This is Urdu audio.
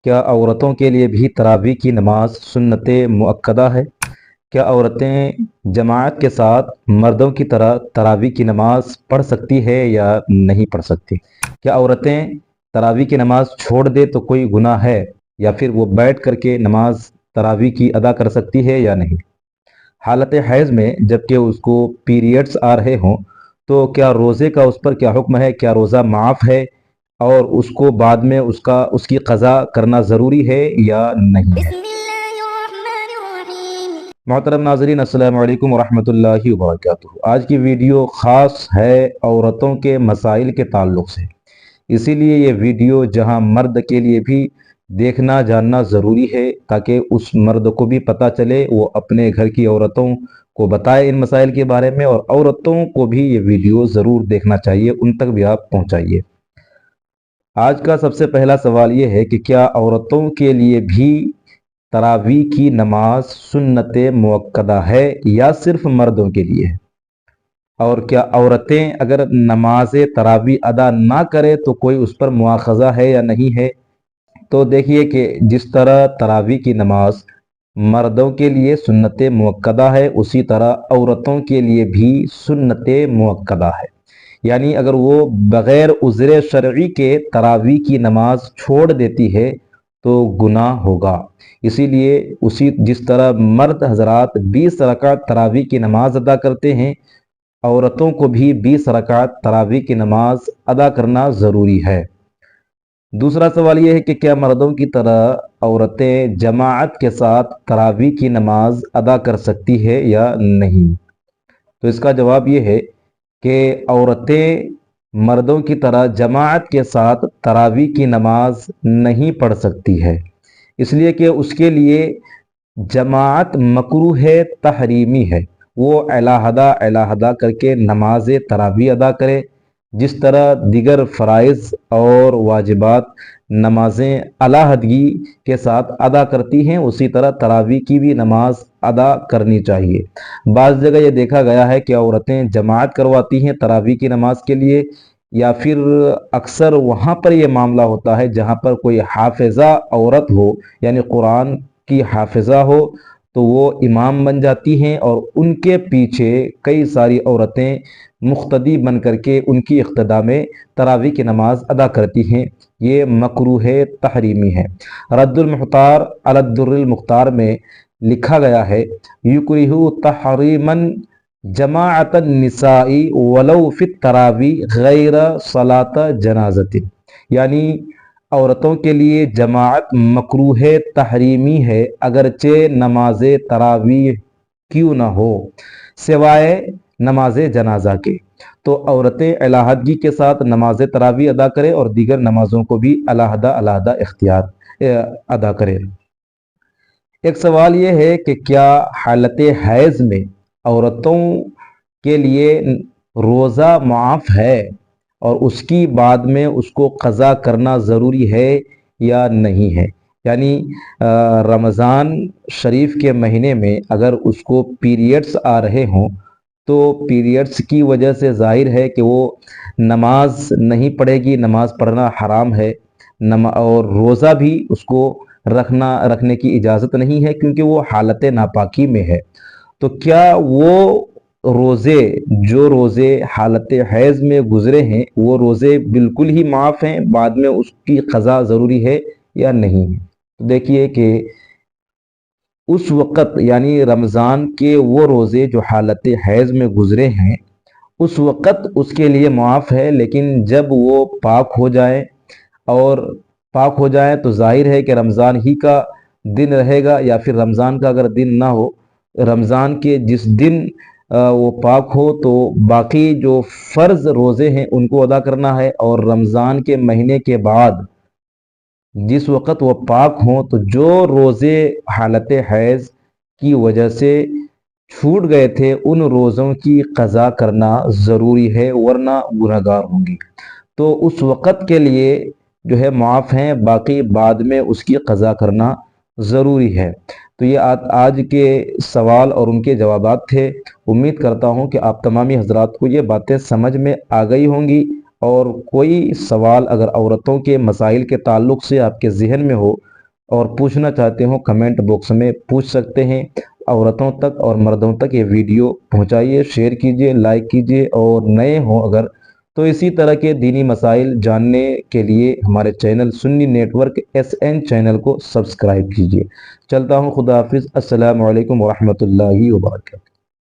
کیا عورتوں کے لیے بھی تراویح کی نماز سنت مؤکدہ ہے؟ کیا عورتیں جماعت کے ساتھ مردوں کی طرح تراویح کی نماز پڑھ سکتی ہے یا نہیں پڑھ سکتی؟ کیا عورتیں تراویح کی نماز چھوڑ دے تو کوئی گناہ ہے، یا پھر وہ بیٹھ کر کے نماز تراویح کی ادا کر سکتی ہے یا نہیں؟ حالت حیض میں جبکہ اس کو پیریڈز آ رہے ہوں تو کیا روزے کا اس پر کیا حکم ہے؟ کیا روزہ معاف ہے اور اس کو بعد میں اس کی قضا کرنا ضروری ہے یا نہیں ہے؟ محترم ناظرین، السلام علیکم ورحمۃ اللہ وبرکاتہ۔ آج کی ویڈیو خاص ہے عورتوں کے مسائل کے تعلق سے، اسی لیے یہ ویڈیو جہاں مرد کے لیے بھی دیکھنا جاننا ضروری ہے تاکہ اس مرد کو بھی پتہ چلے، وہ اپنے گھر کی عورتوں کو بتائے ان مسائل کے بارے میں، اور عورتوں کو بھی یہ ویڈیو ضرور دیکھنا چاہیے، ان تک بھی آپ پہنچائیے۔ آج کا سب سے پہلا سوال یہ ہے کہ کیا عورتوں کے لیے بھی تراویح کی نماز سنت مؤکدہ ہے یا صرف مردوں کے لیے ہے؟ اور کیا عورتیں اگر نماز تراویح ادا نہ کرے تو کوئی اس پر مواخذہ ہے یا نہیں ہے؟ تو دیکھیے کہ جس طرح تراویح کی نماز مردوں کے لیے سنت مؤکدہ ہے، اسی طرح عورتوں کے لیے بھی سنت مؤکدہ ہے۔ یعنی اگر وہ بغیر عذر شرعی کے تراویح کی نماز چھوڑ دیتی ہے تو گناہ ہوگا۔ اسی لیے جس طرح مرد حضرات 20 رکعت تراویح کی نماز ادا کرتے ہیں، عورتوں کو بھی 20 رکعت تراویح کی نماز ادا کرنا ضروری ہے۔ دوسرا سوال یہ ہے کہ کیا مردوں کی طرح عورتیں جماعت کے ساتھ تراویح کی نماز ادا کر سکتی ہے یا نہیں؟ تو اس کا جواب یہ ہے کہ عورتیں مردوں کی طرح جماعت کے ساتھ تراویح کی نماز نہیں پڑھ سکتی ہے، اس لیے کہ اس کے لیے جماعت مکروہ ہے، تحریمی ہے۔ وہ علیحدہ کر کے نماز تراویح ادا کرے، جس طرح دیگر فرائض اور واجبات نمازیں علیحدگی کے ساتھ ادا کرتی ہیں، اسی طرح تراویح کی بھی نماز ادا کرنی چاہیے۔ بعض جگہ یہ دیکھا گیا ہے کہ عورتیں جماعت کرواتی ہیں تراویح کی نماز کے لیے، یا پھر اکثر وہاں پر یہ معاملہ ہوتا ہے جہاں پر کوئی حافظہ عورت ہو، یعنی قرآن کی حافظہ ہو، تو وہ امام بن جاتی ہیں اور ان کے پیچھے کئی ساری عورتیں مقتدی بن کر کے ان کی اقتداء میں تراویح کی نماز ادا کرتی ہیں۔ یہ مکروہ تحریمی ہے۔ رد المختار علی الدر المختار میں لکھا گیا ہے، یکرہ تحریما جماعت النساء ولو فی التراویح غیر صلاۃ جنازۃ، یعنی عورتوں کے لیے جماعت مکروہ تحریمی ہے اگرچہ نماز تراویح کیوں نہ ہو، سوائے نماز جنازہ کے۔ تو عورتیں علیحدگی کے ساتھ نماز تراویح ادا کرے اور دیگر نمازوں کو بھی علیحدہ ادا کرے۔ ایک سوال یہ ہے کہ کیا حالت حیض میں عورتوں کے لیے روزہ معاف ہے اور اس کی بعد میں اس کو قضا کرنا ضروری ہے یا نہیں ہے؟ یعنی رمضان شریف کے مہینے میں اگر اس کو پیریڈز آ رہے ہوں تو پیریڈز کی وجہ سے ظاہر ہے کہ وہ نماز نہیں پڑھے گی، نماز پڑھنا حرام ہے، اور روزہ بھی اس کو رکھنے کی اجازت نہیں ہے کیونکہ وہ حالت ناپاکی میں ہے۔ تو کیا وہ جو روزے حالت حیض میں گزرے ہیں، وہ روزے بالکل ہی معاف ہیں، بعد میں اس کی قضا ضروری ہے یا نہیں ہے؟ تو دیکھیے کہ اس وقت یعنی رمضان کے وہ روزے جو حالت حیض میں گزرے ہیں، اس وقت اس کے لیے معاف ہے، لیکن جب وہ پاک ہو جائے تو ظاہر ہے کہ رمضان ہی کا دن رہے گا، یا پھر رمضان کا اگر دن نہ ہو، رمضان کے جس دن وہ پاک ہو تو باقی جو فرض روزے ہیں ان کو ادا کرنا ہے، اور رمضان کے مہینے کے بعد جس وقت وہ پاک ہوں تو جو روزے حالت حیض کی وجہ سے چھوٹ گئے تھے ان روزوں کی قضا کرنا ضروری ہے، ورنہ گنہگار ہوں گی۔ تو اس وقت کے لیے جو ہے معاف ہیں، باقی بعد میں اس کی قضا کرنا ضروری ہے۔ تو یہ آج کے سوال اور ان کے جوابات تھے۔ امید کرتا ہوں کہ آپ تمامی حضرات کو یہ باتیں سمجھ میں آ گئی ہوں گی، اور کوئی سوال اگر عورتوں کے مسائل کے تعلق سے آپ کے ذہن میں ہو اور پوچھنا چاہتے ہوں کمنٹ باکس میں پوچھ سکتے ہیں۔ عورتوں تک اور مردوں تک یہ ویڈیو پہنچائیے، شیئر کیجئے، لائک کیجئے، اور نئے ہوں اگر تو اسی طرح کے دینی مسائل جاننے کے لیے ہمارے چینل سنی نیٹ ورک SN چینل کو سبسکرائب کیجئے۔ چلتا ہوں، خدا حافظ، السلام علیکم ورحمۃ اللہ وبرکاتہ۔